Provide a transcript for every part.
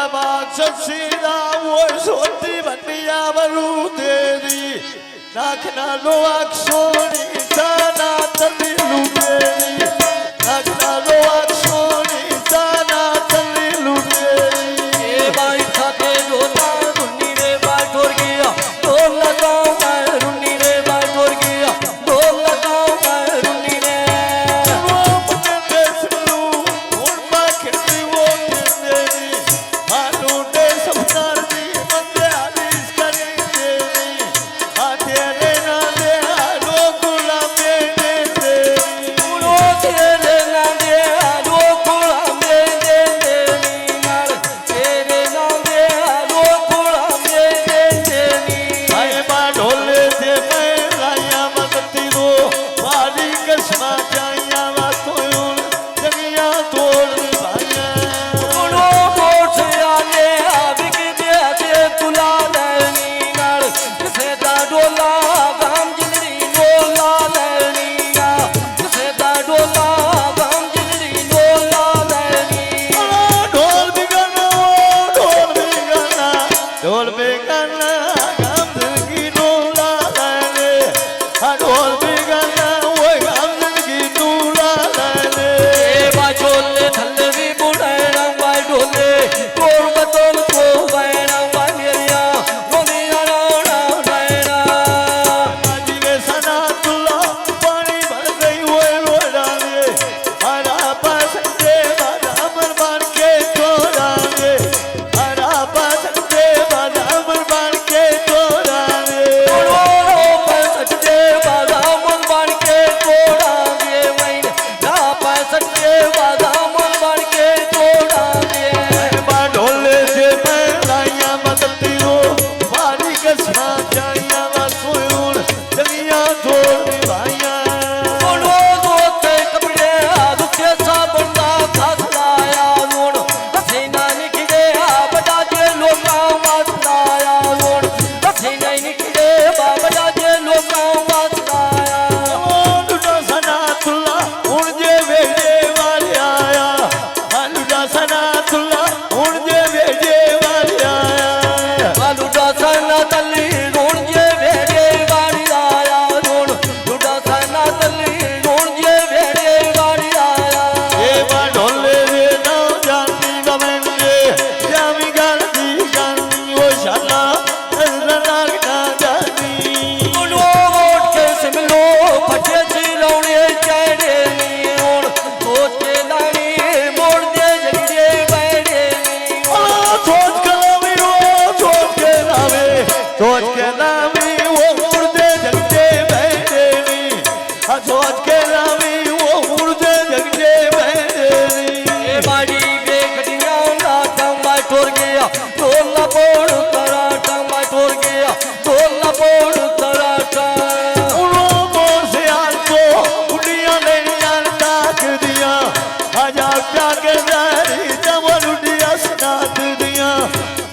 सीधा वो सोती बनिया बरू तेरी नाखना लो अक्षोनी साना तली लुटेरी नाखना लो अक्षोनी साना तली लुटेरी ए बाई खाते डोला रुन्नी रे बाई ठोर गया ढोल लगाओ मैं रुन्नी रे बाई ठोर गया ढोल लगाओ मैं रुन्नी रे वो अपने देश लू उन बाखी वो तेरी आलू दे सपनार दी बंदे आलिस करी तेरी आ तेरे ना दे आलो गुलाम दे तेरी उनो तेरे ना दे आलो गुलाम दे तेरी नाल तेरे ना दे आलो गुलाम दे तेरी आए बा ढोले दे मैं लाया मगती दो वाली कसमा जाया वा तोयून जगिया तोड़ भाया उनो कोट आने आविक दे ते तुला लैनी नाल किसे दा डोला गाम जिंदड़ी डोला लैनी ना किसे दा डोला गाम जिंदड़ी डोला लैनी ढोल भी गाना ढोल भी गाना ढोल भी गाना गाम जिंदगी डोला लाले हाँ ढोल भी गाना वो गाम जिंदगी डोला लाले ए बाजोले थल्ले भी बुढ़ैना बाई डोले कोर बतौल को बैना बाई मेरिया रोनिया राणा नैना माजी के सना तुला पानी भर गई वो रोडांगे हरा पासंदे बादामर बान के तोड़ांगे हरा पासंदे बादामर बान के तोड़ांगे उनो पैंसठ दे बादामन बन के तोड़ांगे मैंने ना 65 दे बादामन बन के तोड़ांगे बा ढोले से मैं लाया मदती हो वाली कसमा जाया वा सोयून जगिया तोड़ भाया उनो दोते कपड़े दुखे साबन दा खसलाया रोण हसीना निकले बड़ा जे लोका वासनाया रोण हसीना निकले बड़ा जे लोका वासनाया लुटा सना तुला उन जे वेजे वाले आया लुटा सना तुला उन जे वेजे वाले आया लुटा सना तली रोण जे वेड़े वाली आया रोण लुटा सना तली रोण जे वेड़े वाली आया ये बा ढोले रे ना जानी बमेंगे जामी गानी वो शाला नाग ना जानी उनो वोट के सिमलो फटे चिरौने चढ़े रोण सोचे लानी मोड़ दे जगदे बैठे सोच के लावे वो मुर्दे जगते बैठे नी सोच के लावे वो मुर्दे जगते बैठे नी ए बाड़ी बेखड़िया ना टंबा टोर गया ढोला पोड़ तराटा मा टोर गया ढोला पोड़ तराटा उनो मोर से आज को उड़िया लेनिया ताक दिया आजा प्या कर रही जमल उड़िया स्नात दिया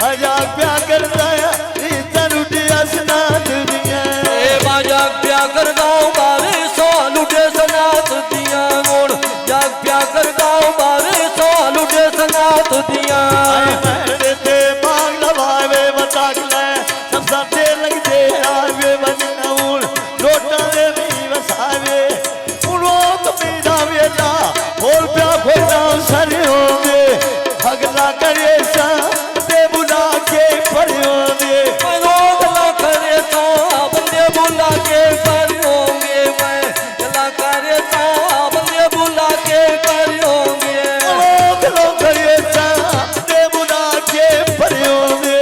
आजा प्या कर रही तन उड़िया स्नात दिया ए बाजा प्या कर गाँव बारे सो लुटे सनात दिया गोड़ जाग प्या कर गाँव बारे सो लुटे सनात दिया आए मेरे ते बाग लवावे बताक ले सब साथे लग दे आवे बनऊन लोटा दे भी वसावे उनो तो मेरा वेला बोल प्या खोना सरे होंगे अगला करे सा दे बुला के पड़े होंगे मैं गला करे ता बंदे बुला के पर होंगे मैं गला करे ता बंदे बुला के पर होंगे अगला करे सा दे बुला के पड़े होंगे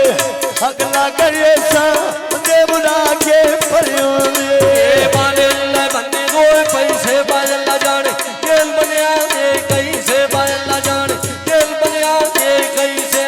अगला करे सा दे बुला के पड़े होंगे ए बाले ले बंदे रोए पैसे बाजला जाने तेल बनया दे कैसे बाजला जाने तेल बनया दे कैसे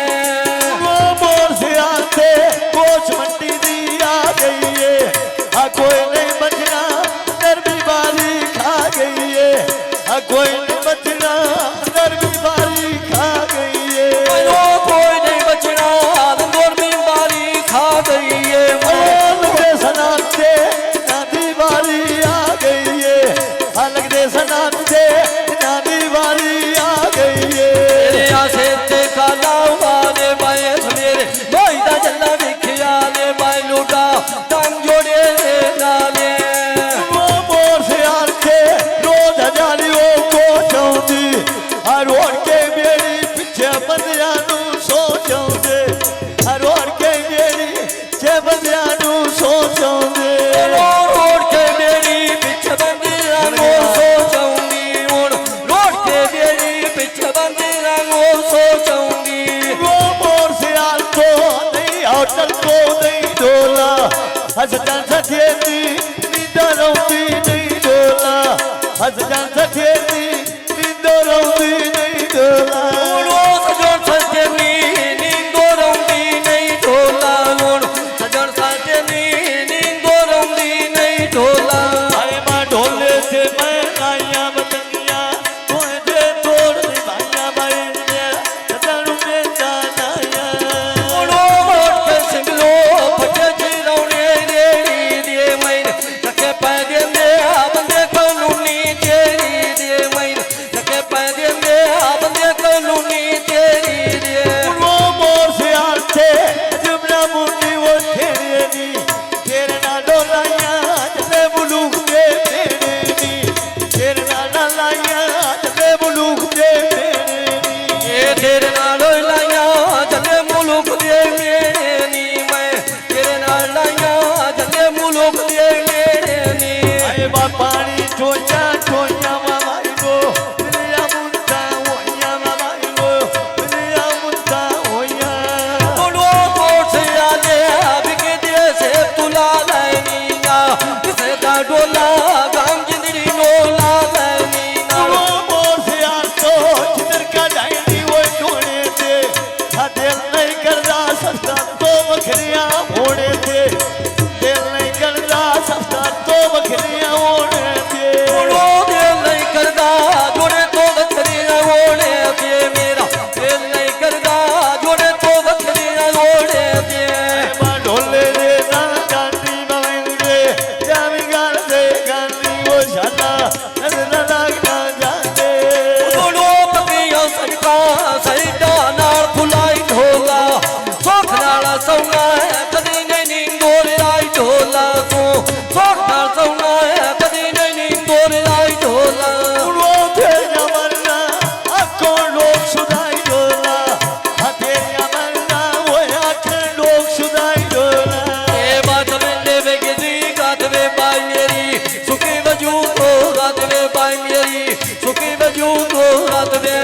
होटल को नहीं डोला हसजान सठेती नींदो रौंदी नहीं डोला हसजान सठेती नींदो रौंदी नहीं डोला ऊड़ो सजण सजनी नींदो रौंदी नहीं डोला ऊड़ो सजण सजनी नींदो रौंदी नहीं डोला अरे मां ढोले से मैं आया बतंगिया तोए दे तोड़ दे भाइया भाई ने सदन में जाना ऊड़ो मोट सिंगलो फटे जी रौने रेड़ी दिए मैंने तके पैदे में बंदे कानूनी तेरी दिए मैंने तके पैदे में बंदे कानूनी तेरी दिए वो मोर से आते जुमरा मुंडी वो तेरे नी तेरे ना डोलाया जले बुलूक दे तेरे नी तेरे ना डोलाया जले बुलूक दे तेरे नी ये तेरे नाल लाया जले मुलुक दे मेरे नी मैं तेरे नाल लाया जले मुलुक दे मेरे नी आए बा पानी छोया छोया मामाई गो दुनिया मुंडा होया मामाई गो दुनिया मुंडा होया ऊड़ो कोट से आले बिके दे से तुला लैनीना किसे दा डोला गाम जिंदड़ी नोला लैनीना वो मोर से आतो जिधर का डायरी वो ढोने थे दिल नहीं करदा सस्ता तो बखरिया होने थे दिल नहीं करदा सस्ता तो बखरिया होने थे ऊड़ो दिल नहीं करदा जोड़े तो बकरियां ओढ़े थे मेरा दिल नहीं करदा जोड़े तो बकरियां ओढ़े थे मां ढोले रे ना गांधी बवेंगे जामी गाल दे गांधी वो शाला नजर लगना जाते ऊड़ो पतिया सड़का सैडा नाल फुलाई ढोला सोख नाल सौना है कदी नहीं नींदोर आई ढोला तू सोख नाल सौना है कदी नहीं नींदोर आई ढोला वो थे जमरना अको लोग सुधाई डोला हथे जमरना वो आखे लोग सुधाई डोला ए बात में देवे गिरी गात वे बाई मेरी सुखी वजूद हो गात वे बाई मेरी सुखी वजूद हो गात वे